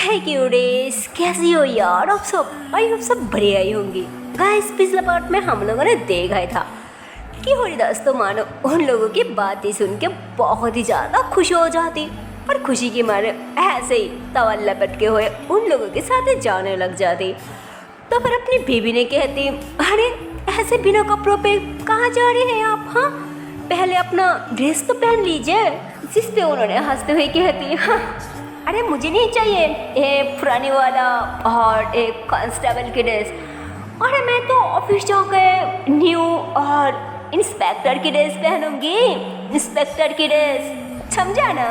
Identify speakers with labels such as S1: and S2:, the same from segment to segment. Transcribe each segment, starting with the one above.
S1: है क्यूडीज, कैसी हो यार आप सब? आप सब बढ़िया ही होंगी। गाइस, पिछला पार्ट में हम लोगों ने देखा ही था कि हरिदास तो मानो उन लोगों की बातें सुन के बहुत ही ज़्यादा खुश हो जाती और खुशी के मारे ऐसे ही तवा लपट के हुए उन लोगों के साथ जाने लग जाती। तो फिर अपनी बीवी ने कहती, अरे ऐसे बिना कपड़ों पे कहाँ जा रहे हैं आप? हाँ, पहले अपना ड्रेस तो पहन लीजिए। जिस पे उन्होंने हंसते हुए कहती, हाँ अरे मुझे नहीं चाहिए ये पुरानी वाला और एक कांस्टेबल की ड्रेस। अरे मैं तो ऑफिस जाकर न्यू और इंस्पेक्टर की ड्रेस पहनूंगी, इंस्पेक्टर की ड्रेस, समझा ना?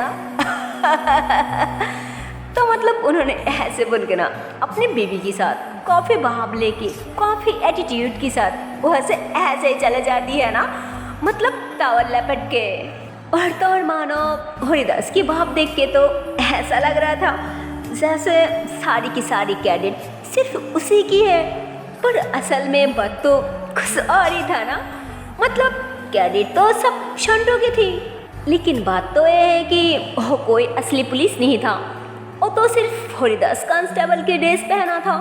S1: तो मतलब उन्होंने ऐसे बोल के ना अपनी बीवी के साथ कॉफ़ी भाप लेके कॉफ़ी एटीट्यूड के साथ वहाँ से ऐसे ही चले जाती है ना, मतलब टॉवल लपेट के। और मानो हरिदास की भाप देख के तो ऐसा लग रहा था जैसे सारी की सारी कैडेट सिर्फ उसी की है, पर असल में बात तो कुछ और ही था ना। मतलब कैडेट तो सब शंटों की थी, लेकिन बात तो ये है कि वो कोई असली पुलिस नहीं था। वो तो सिर्फ हरिदास कांस्टेबल की ड्रेस पहना था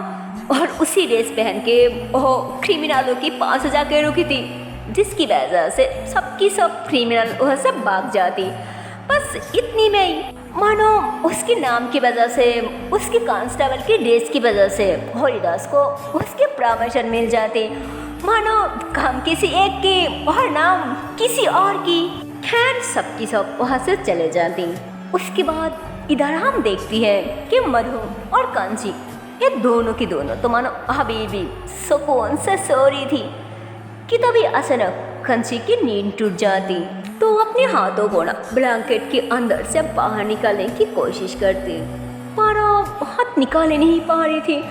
S1: और उसी ड्रेस पहन के वो क्रिमिनलों के पास जाके रुकी थी, जिसकी वजह से सबकी सब क्रिमिनल वहाँ से भाग जाती। बस इतनी में ही मानो उसके नाम की वजह से, उसके कांस्टेबल की ड्रेस की वजह से हरिदास को उसके प्रमोशन मिल जाते। मानो काम किसी एक की और नाम किसी और की। खैर सबकी सब वहाँ से चले जाती। उसके बाद इधर हम देखती है कि मधु और कांची ये दोनों की दोनों तो मानो अभी भी सुकून से सो रही थी कि तभी अचानक कांची की नींद टूट जाती। तो अपने हाथों को ना ब्लैंकेट के अंदर से बाहर निकालने की कोशिश करती, पर हाथ निकाले नहीं पा रही थी।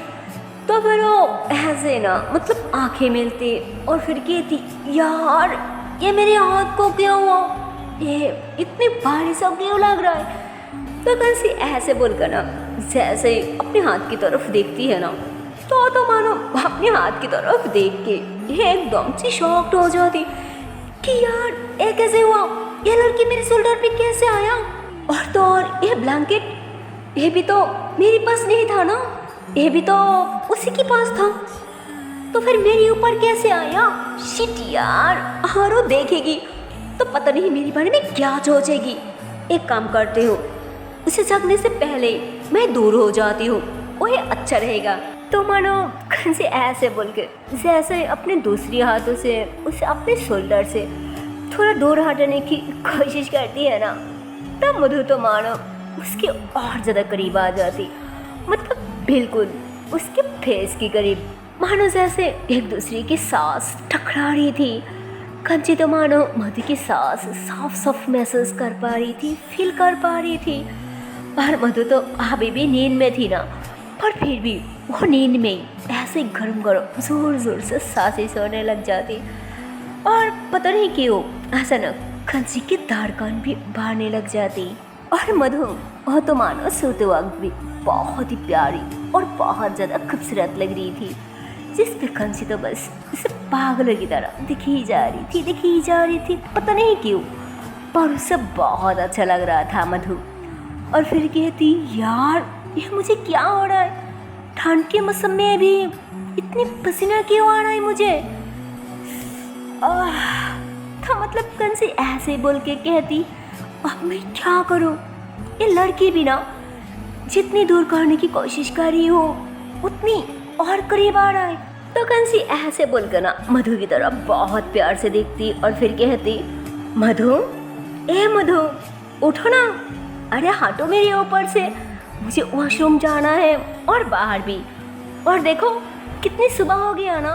S1: तो फिर वो ऐसे ना मतलब आंखें मिलती और फिर कहती, यार ये मेरे हाथ को क्या हुआ, ये इतनी भारी सा क्यों लग रहा है? तो कांची ऐसे बोलकर ना जैसे अपने हाथ की तरफ देखती है ना, तो मानो अपने हाथ की तरफ देख के ये एकदम से शॉक्ड हो जाती कि यार ये कैसे हुआ, ये लड़की मेरे शोल्डर पे कैसे आया? और तो और ये ब्लैंकेट ये भी तो मेरे पास नहीं था ना, ये भी तो उसी के पास था, तो फिर मेरे ऊपर कैसे आया? शिट यार, हारो देखेगी तो पता नहीं मेरे बारे में क्या सोचेगी। एक काम करते हो, उसे जगने से पहले मैं दूर हो जाती हूँ, वही अच्छा रहेगा। तो मानो कांची ऐसे बोल के जैसे अपने दूसरी हाथों से उसे अपने शोल्डर से थोड़ा दूर हटाने की कोशिश करती है ना, तब मधु तो मानो उसके और ज़्यादा करीब आ जाती, मतलब बिल्कुल उसके फेस के करीब, मानो जैसे एक दूसरे की सांस टकरा रही थी। कांची तो मानो मधु की सांस साफ साफ महसूस कर पा रही थी, फील कर पा रही थी। पर मधु तो अभी भी नींद में थी ना, पर फिर भी वो नींद में ही ऐसे गरम गरम जोर जोर से सांसें सोने लग जाती। और पता नहीं क्यों अचानक कांची की धड़कन भी बढ़ने लग जाती। और मधु वो तो मानो सोते वक्त भी बहुत ही प्यारी और बहुत ज़्यादा खूबसूरत लग रही थी, जिस पर कांची तो बस उसे पागलों की तरह दिखी जा रही थी, पता नहीं क्यों, पर उसे बहुत अच्छा लग रहा था मधु। और फिर कहती, यार ये मुझे क्या हो रहा है, ठंड के मौसम में भी इतनी पसीना क्यों आ रहा है मुझे? था मतलब कांची ऐसे बोल के कहती, अब मैं क्या करूं? ये लड़की भी ना जितनी दूर करने की कोशिश कर रही हो उतनी और करीब आ रहा है। तो कांची ऐसे बोलकर ना मधु की तरफ बहुत प्यार से देखती और फिर कहती, मधु ए मधु उठो ना, अरे हटो मेरे ऊपर से, मुझे वॉशरूम जाना है और बाहर भी, और देखो कितनी सुबह हो गया ना।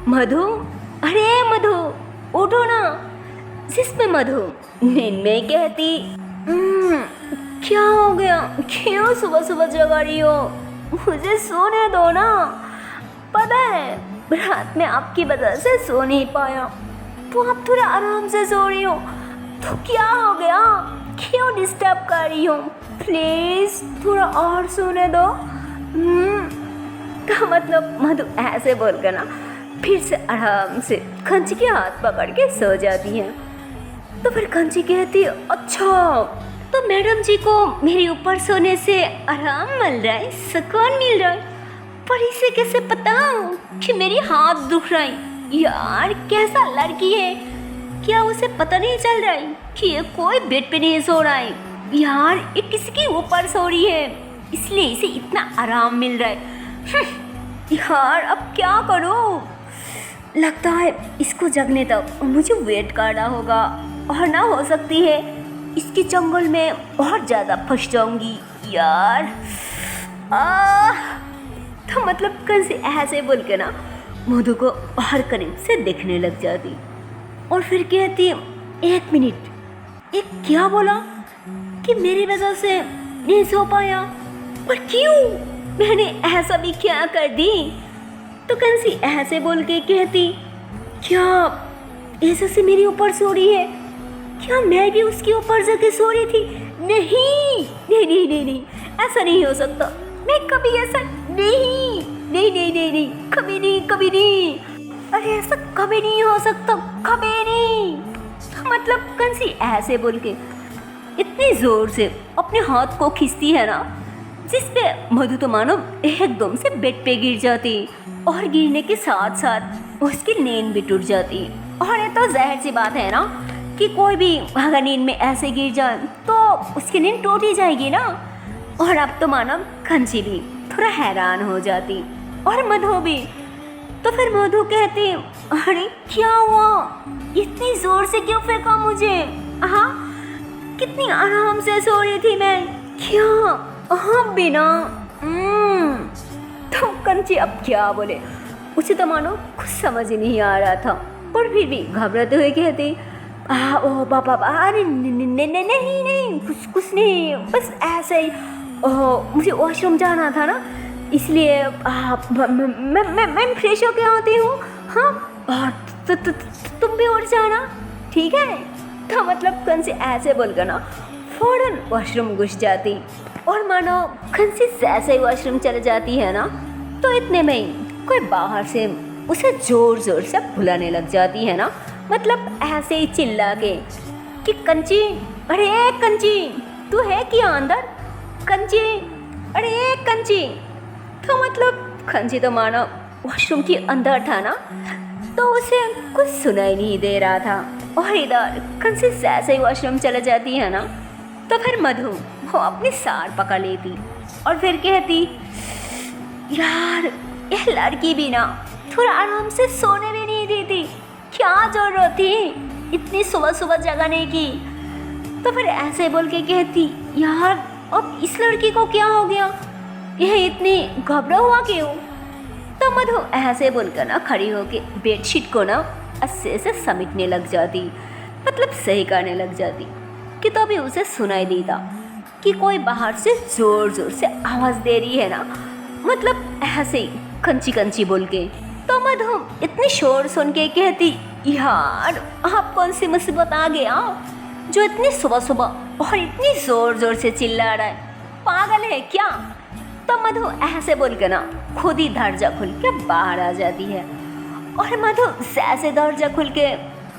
S1: मधु, अरे मधु उठो ना। जिसमें मधु नींद में कहती, क्या हो गया, क्यों सुबह सुबह जगा रही हो, मुझे सोने दो ना। पता है रात में आपकी वजह से सो नहीं पाया, तो आप थोड़ा आराम से सो रही हो, तो क्या हो गया, क्यों डिस्टर्ब कर रही हो, प्लीज़ थोड़ा और सोने दो। तो मतलब मधु ऐसे बोलकर ना फिर से आराम से कांची के हाथ पकड़ के सो जाती है। तो फिर कांची कहती, अच्छा तो मैडम जी को मेरे ऊपर सोने से आराम मिल रहा है, सुकून मिल रहा है, पर इसे कैसे पता कि मेरी हाथ दुख रहा है? यार कैसा लड़की है, क्या उसे पता नहीं चल रहा है कि ये कोई बेड पे नहीं सो रहा है? यार ये किसके ऊपर सो रही है, इसलिए इसे इतना आराम मिल रहा है। यार अब क्या करूं? लगता है इसको जगने तक मुझे वेट करना होगा, और ना हो सकती है इसके चंगुल में बहुत ज़्यादा फंस जाऊंगी। यार तो मतलब कल से ऐसे बोल के ना मधु को और करीब से देखने लग जाती, और फिर कहती 1 मिनट, ये क्या बोला कि मेरी वजह से नहीं सो पाया? पर क्यों? मैंने ऐसा भी क्या कर दी? तो कंसी ऐसे बोल के कहती, क्या ऐसे से मेरे ऊपर सो रही है? क्या मैं भी उसके ऊपर जाके सो रही थी? नहीं नहीं नहीं नहीं नहीं, ऐसा नहीं हो सकता, मैं कभी ऐसा नहीं नहीं नहीं नहीं नहीं, कभी नहीं कभी नहीं, अरे ऐसा कभी नहीं हो सकता, कभी नहीं। तो मतलब कंसी ऐसे बोल के इतनी जोर से अपने हाथ को खींचती है ना, जिसपे मधु तो मानो एकदम से बेड पे गिर जाती, और गिरने के साथ साथ उसकी नींद भी टूट जाती। और ये तो जाहिर सी बात है ना कि कोई भी अगर नींद में ऐसे गिर जाए तो उसकी नींद टूट ही जाएगी ना। और अब तो मानो कंची भी थोड़ा हैरान हो जाती, और मधु भी। तो फिर मधु कहती, अरे क्या हुआ, इतनी जोर से क्यों फेंका मुझे? हाँ, कितनी आराम से सो रही थी मैं, क्या? हाँ बिना। तो कंची अब क्या बोले, उसे तो मानो कुछ समझ ही नहीं आ रहा था, पर फिर भी घबराते हुए कहती, ओ बाबा, अरे नहीं नहीं नहीं, कुछ नहीं, बस ऐसे ही मुझे वॉशरूम जाना था ना, इसलिए मैं फ्रेश होके आती हूँ। हाँ, तो तुम भी उठ जाना, ठीक है? तो मतलब कंसी ऐसे बोलकर ना फौरन वॉशरूम घुस जाती, और मानो कंसी जैसे ही वॉशरूम चले जाती है ना, तो इतने में ही कोई बाहर से उसे जोर जोर से बुलाने लग जाती है ना, मतलब ऐसे ही चिल्ला के कि कंची, अरे कंची, तू है क्या अंदर? कंची, अरे कंची। तो मतलब कंची तो मानो वॉशरूम के अंदर था ना, तो उसे कुछ सुनाई नहीं दे रहा था। और इधर कंसी जैसे ही वॉशरूम चले जाती है ना, तो फिर मधु वो अपनी सार पकड़ लेती, और फिर कहती, यार यह लड़की भी ना थोड़ा आराम से सोने भी नहीं देती, क्या जरूरत थी इतनी सुबह सुबह जगाने की? तो फिर ऐसे बोल के कहती, यार अब इस लड़की को क्या हो गया, यह इतनी घबरा हुआ क्यों? तो मधु ऐसे बोलकर ना खड़ी होके बेडशीट को ना अच्छे से समेटने लग जाती, मतलब सही करने लग जाती, कि तो अभी उसे सुनाई देता कि कोई बाहर से जोर जोर से आवाज़ दे रही है ना, मतलब ऐसे ही कंची कंची बोल के। तो मधु इतनी शोर सुन के कहती, यार आप कौन सी मुसीबत आ गया जो इतनी सुबह सुबह और इतनी ज़ोर ज़ोर से चिल्ला रहा है, पागल है क्या? तो मधु ऐसे बोल के ना खुद ही दरजा खुल के बाहर आ जाती है, और मधु जैसे दरजा खुल के,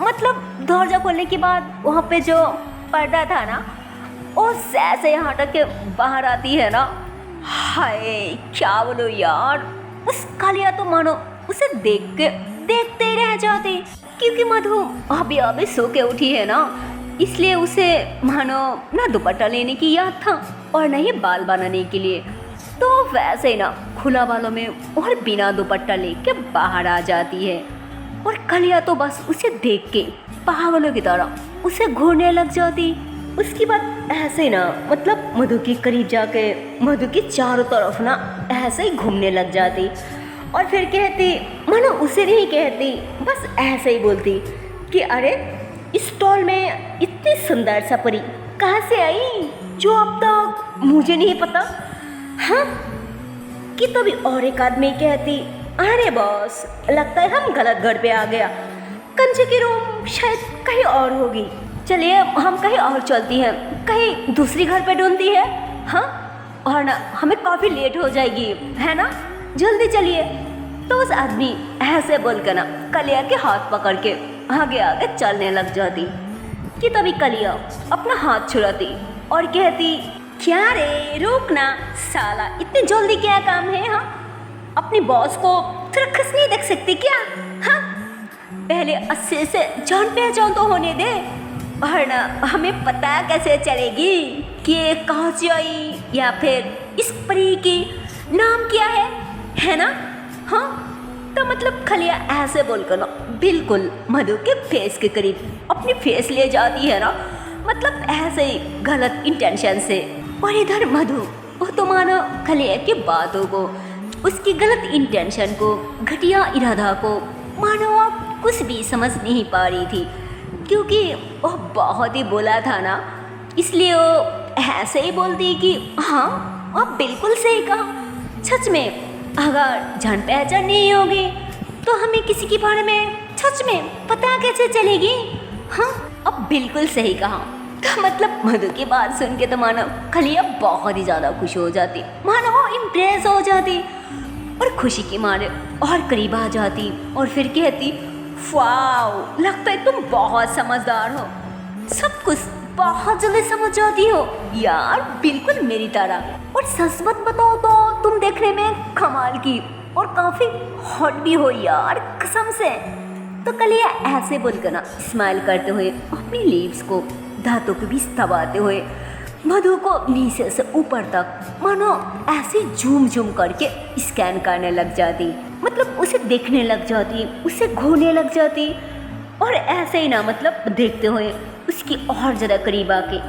S1: मतलब दरजा खोलने के बाद वहाँ पे जो पर्दा था ना, वो जैसे यहाँ तक के बाहर आती है ना, हाय क्या बोलो यार, उस कालिया तो मानो उसे देख के देखते ही रह जाती, क्योंकि मधु अभी अभी सो के उठी है ना, इसलिए उसे मानो ना दुपट्टा लेने की याद था और ना ही बाल बनाने के लिए। तो वैसे ही ना खुला बालों में और बिना दुपट्टा लेके बाहर आ जाती है, और कलिया तो बस उसे देख के पागलों की तरह उसे घूरने लग जाती। उसके बाद ऐसे ना मतलब मधु के करीब जाके मधु की चारों तरफ ना ऐसे ही घूमने लग जाती, और फिर कहती, मानो उसे नहीं कहती, बस ऐसे ही बोलती कि अरे इस स्टॉल में इतनी सुंदर सा परी कहाँ से आई जो अब तक मुझे नहीं पता? हाँ, कि तो भी और एक आदमी कहती, अरे बॉस लगता है हम गलत घर पे आ गया, कंचे की रूम शायद कहीं और होगी, चलिए हम कहीं और चलती हैं, कहीं दूसरी घर पे ढूंढती है। हाँ, और ना हमें काफ़ी लेट हो जाएगी, है ना, जल्दी चलिए। तो उस आदमी ऐसे बोल कर ना कलिया के हाथ पकड़ के आगे आगे चलने लग जाती, कि तभी कलिया अपना हाथ छुड़ाती और कहती, क्या रे रुक ना, साला इतनी जल्दी क्या काम है? हाँ, अपने बॉस को थोड़ा खस नहीं देख सकती क्या? हाँ, पहले अच्छे से जान पहचान तो होने दे, वरना हमें पता कैसे चलेगी कि ये कहाँ से आई या फिर इस परी की नाम क्या है ना? हाँ, तो मतलब खलिया ऐसे बोलकर ना बिल्कुल मधु के फेस के करीब अपनी फेस ले जाती है ना, मतलब ऐसे ही गलत इंटेंशन से। और इधर मधु वो तो मानो खलिया की बातों को, उसकी गलत इंटेंशन को, घटिया इरादा को मानो आप कुछ भी समझ नहीं पा रही थी, क्योंकि वो बहुत ही बोला था ना, इसलिए वो ऐसे ही बोलती कि हाँ आप बिल्कुल सही कहा, सच में अगर जान पहचान नहीं होगी तो हमें किसी के बारे में सच में पता कैसे चलेगी? हाँ, अब बिल्कुल सही कहा। तो मतलब मधु की बात सुन के तो मानो खलिया बहुत ही ज़्यादा खुश हो जाती, मानो वो इम्प्रेस हो जाती और खुशी के मारे और करीब आ जाती और फिर कहती, वाओ लगता है तुम बहुत समझदार हो, सब कुछ बहुत जल्दी समझ जाती हो यार, बिल्कुल मेरी तरह। और सच मत बताओ तो तुम देखने में कमाल की और काफ़ी हॉट भी हो यार, कसम से। तो कलिया ऐसे बोलकर ना स्माइल करते हुए अपनी लिप्स को दांतों के बीच दबाते हुए मधु को नीचे से ऊपर तक मानो ऐसे झूम झूम करके स्कैन करने लग जाती, मतलब उसे देखने लग जाती, उसे घूरने लग जाती और ऐसे ही ना मतलब देखते हुए उसकी और ज़्यादा करीब आके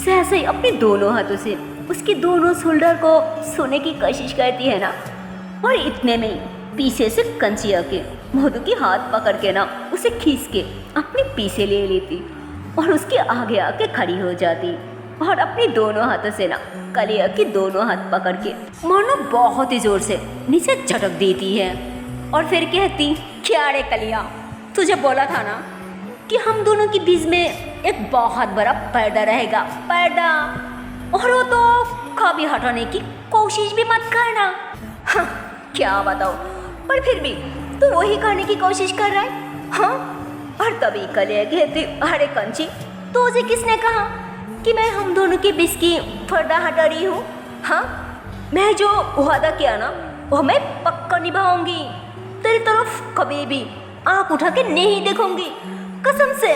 S1: जैसे ही अपने दोनों हाथों से उसकी दोनों शोल्डर को सोने की कोशिश करती है ना, और इतने में पीछे से कंची आके मधु की हाथ पकड़ के ना उसे खींच के अपने पीछे ले लेती और उसके आगे आके खड़ी हो जाती और अपनी दोनों हाथों से ना कलिया की दोनों हाथ पकड़ के मानो बहुत ही जोर से नीचे झटक देती है और फिर कहती, क्या रे कलिया, तुझे बोला था ना कि हम दोनों के बीच में एक बहुत बड़ा पर्दा रहेगा, पर्दा, और वो तो कभी हटाने की कोशिश भी मत करना। हाँ, क्या बताओ, पर फिर भी तू वही करने की कोशिश कर रहा है। हाँ, और तभी कलिया कहती, अरे कंची, तुझे किसने कहा कि मैं हम दोनों के बीच की पर्दा हटा रही हूँ? हाँ, मैं जो वादा किया ना वो मैं पक्का निभाऊंगी, तेरी तरफ कभी भी आँख उठा के नहीं देखूंगी, कसम से।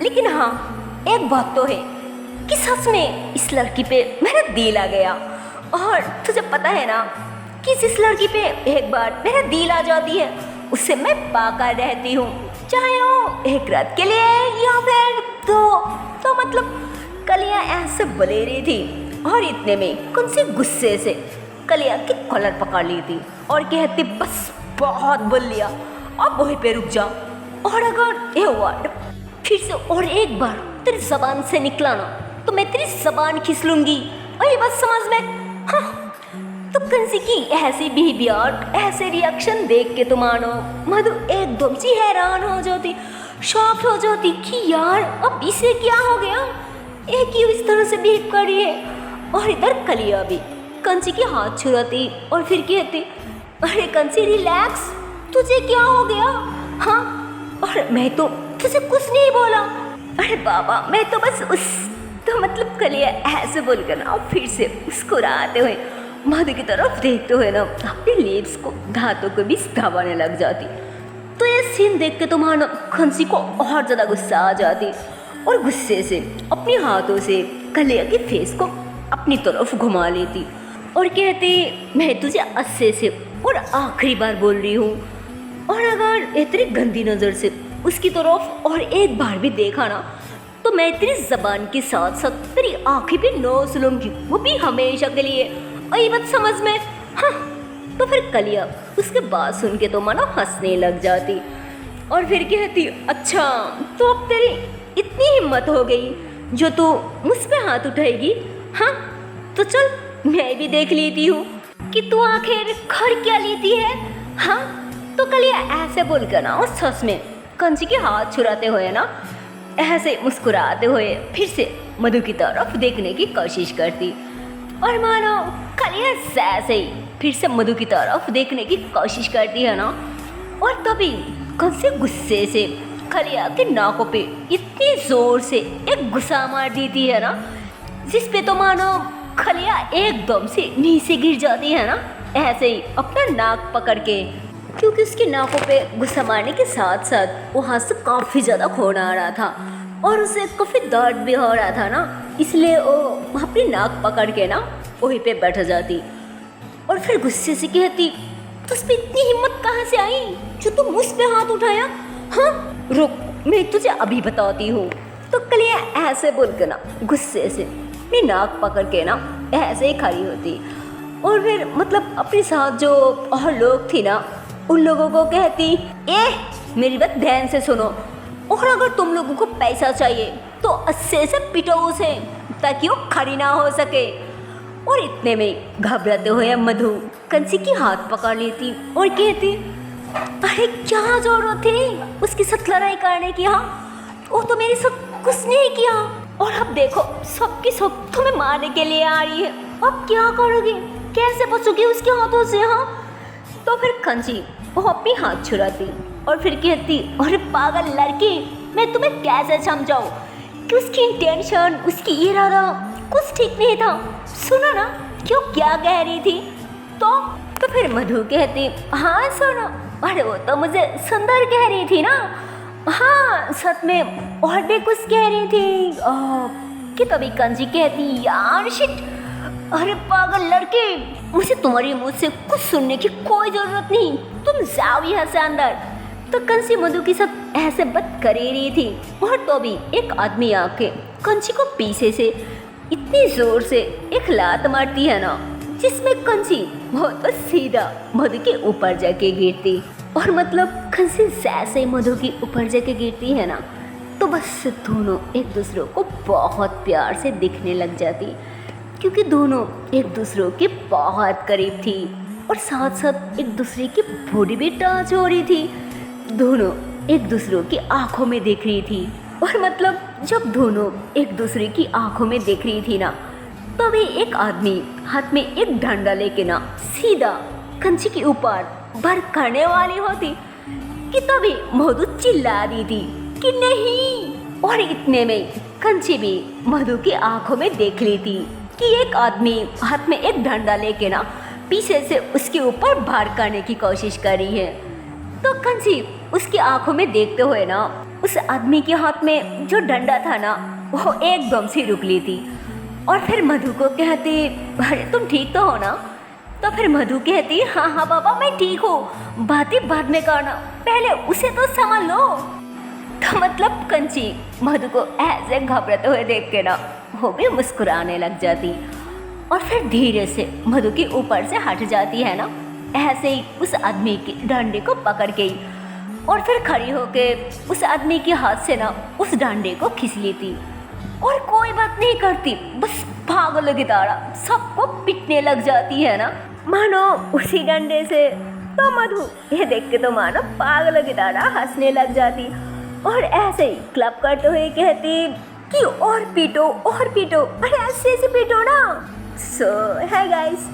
S1: लेकिन हाँ, एक बात तो है कि सच में इस लड़की पे मेरा दिल आ गया, और तुझे पता है ना कि जिस लड़की पे एक बार मेरा दिल आ जाती है उससे मैं पाकर रहती हूँ, चाहे वो एक रात के लिए या फिर तो मतलब कलिया ऐसे बोले रही थी और इतने में कौन से गुस्से से कलिया की कॉलर पकड़ ली थी और कहती, बस बहुत बोल लिया, अब वहीं पे रुक जाओ, और अगर ये वर्ड फिर से और एक बार तेरी जबान से निकला ना तो मैं तेरी जबान खींच लूंगी, और ये बात समझ में। हाँ, तो कंसी की ऐसी बिहेवियर, ऐसे रिएक्शन देख के तो मानो मधु एकदम से हैरान हो जाती, शॉक हो जाती कि यार अब इसे क्या हो गया, एक ही इस तरह से बिहेव कर रही है। और इधर कलिया भी कंसी के हाथ छुड़ाती और फिर कहती, अरे कंसी रिलैक्स, तुझे क्या हो गया? हाँ, और मैं तो तुझे कुछ नहीं बोला, अरे बाबा मैं तो बस तो मतलब कलिया ऐसे बोलकर ना फिर से मुस्कुराते हुए मधु की तरफ देखते हुए ना अपने लिप्स को दांतों के बीच दबाने लग जाती। तो ये सीन देख के तो मानो खंसी को और ज़्यादा गुस्सा आ जाती और गुस्से से अपने हाथों से कलिया के फेस को अपनी तरफ घुमा लेती और कहती, मैं तुझे अच्छे से और आखिरी बार बोल रही हूँ, और अगर इतनी गंदी नज़र से उसकी तरफ और एक बार भी देखा ना तो मैं तेरी जबान के साथ साथ तेरी आँखें भी नोच लूँगी, वो भी हमेशा के लिए, और ये बात समझ में। हाँ, तो फिर कलिया उसके बात सुन के तो मानो हंसने लग जाती और फिर कहती, अच्छा तो अब तेरी इतनी हिम्मत हो गई जो तू मुझ पे हाथ उठाएगी? हाँ, तो चल मैं भी देख लेती हूँ कि तू आखिर घर क्या लेती है। हाँ, तो कलिया ऐसे बोलकर ना उस सस में कंची के हाथ छुड़ाते हुए ना ऐसे मुस्कुराते हुए फिर से मधु की तरफ देखने की कोशिश करती और मानो कलिया ऐसे ही फिर से मधु की तरफ देखने की कोशिश करती है ना, और तभी कंसी गुस्से से कलिया के नाकों पे इतनी जोर से एक गुस्सा मार देती है ना, जिस पे तो मानो खलिया एकदम से नीचे गिर जाती है ना, ऐसे ही अपना नाक पकड़ के, क्योंकि उसकी नाकों पे गुस्सा मारने के साथ साथ वहाँ से काफ़ी ज़्यादा खून आ रहा था और उसे काफ़ी दर्द भी हो रहा था ना, इसलिए वो अपनी नाक पकड़ के ना वहीं पे बैठ जाती और फिर गुस्से से कहती, तुझ पे इतनी हिम्मत कहाँ से आई जो तुम मुझ पे हाथ उठाया? हाँ रुक, मैं तुझे अभी बताती हूँ। तो कलिया ऐसे बोल के ना गुस्से से अपनी नाक पकड़ के ना ऐसे ही खड़ी होती और फिर मतलब अपने साथ जो और लोग थी ना उन लोगों को कहती, मेरी बात ध्यान से सुनो, और अगर तुम लोगों को पैसा चाहिए तो अच्छे से पिटो उसे ताकि वो खड़ी ना हो सके। और इतने में घबराते हुए मधु कंसी की हाथ पकड़ लेती और कहती, अरे क्या जरूरत थी उसके साथ लड़ाई करने की? हाँ, वो तो मेरे साथ कुछ नहीं किया और अब देखो सबकी सब तुम्हें मारने के लिए आ रही है, अब क्या करोगे? कैसे बचोगे उसके हाथों से? हाँ, तो फिर कंची वो अपनी हाथ छुड़ाती और फिर कहती, अरे पागल लड़की, मैं तुम्हें कैसे समझाऊं कि उसकी इंटेंशन, उसकी इरादा कुछ ठीक नहीं था। सुनो ना क्यों क्या कह रही थी? तो फिर मधु कहती, हाँ सुनो, अरे वो तो मुझे सुंदर कह रही थी ना। हाँ सच में और भी कुछ कह रही थी कि तभी कंजी कहती, यार शिट, अरे पागल लड़के, मुझे तुम्हारे मुंह से कुछ सुनने की कोई जरूरत नहीं, तुम जाओ यहाँ से अंदर। तो कंसी मधु के साथ ऐसे बात कर ही रही थी और तो भी एक आदमी आके कंची को पीछे से इतनी जोर से एक लात मारती है ना, जिसमें कंची बहुत सीधा मधु के ऊपर जाके गिरती। और मतलब कंसी जैसे मधु के ऊपर जाके गिरती है ना, तो बस दोनों एक दूसरे को बहुत प्यार से दिखने लग जाती, क्योंकि दोनों एक दूसरे के बहुत करीब थी और साथ साथ एक दूसरे की बॉडी भी टच हो रही थी। दोनों एक दूसरे की आंखों में देख रही थी और मतलब जब दोनों एक दूसरे की आंखों में देख रही थी ना, तभी एक आदमी हाथ में एक डंडा लेके ना सीधा कंची के ऊपर भर करने वाली होती कि तभी मधु चिल्ला दी थी कि नहीं। और इतने में कंची भी मधु की आंखों में देख ली थी कि एक आदमी हाथ में एक डंडा लेके ना पीछे से उसके ऊपर भार करने की कोशिश कर रही है। तो कंची उसकी आंखों में देखते हुए ना उस आदमी के हाथ में जो डंडा था ना वो एकदम से रुक ली थी और फिर मधु को कहती, अरे तुम ठीक तो हो ना? तो फिर मधु कहती, हाँ हाँ बाबा मैं ठीक हूँ, बातें बाद में करना, पहले उसे तो संभाल लो। तो मतलब कंची मधु को ऐसे घबराते हुए देख के ना वो भी मुस्कुराने लग जाती और फिर धीरे से मधु के ऊपर से हट जाती है ना, ऐसे ही उस आदमी के डंडे को पकड़ गई और फिर खड़ी होके उस आदमी के हाथ से ना उस डंडे को खींच लेती और कोई बात नहीं करती, बस पागल की तरह सबको पिटने लग जाती है ना, मानो उसी डंडे से। तो मधु ये देख के तो मानो पागल की तरह हंसने लग जाती और ऐसे ही क्लब करते हुए कहती कि और पीटो, अरे ऐसे ऐसे पीटो ना। सो है गाइस,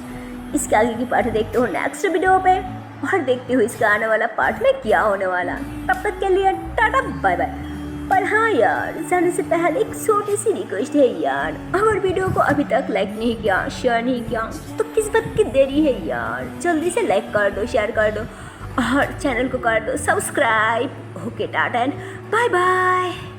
S1: इसके आगे की पार्ट देखते हो नेक्स्ट वीडियो पे और देखते हो इसका आने वाला पार्ट में क्या होने वाला। तब तक के लिए टाटा बाय बाय। पर हाँ यार, जाने से पहले एक छोटी सी रिक्वेस्ट है यार, अगर वीडियो को अभी तक लाइक नहीं किया, शेयर नहीं किया तो किस बात की देरी है यार, जल्दी से लाइक कर दो, शेयर कर दो और चैनल को कर दो subscribe. Okay tata and bye bye.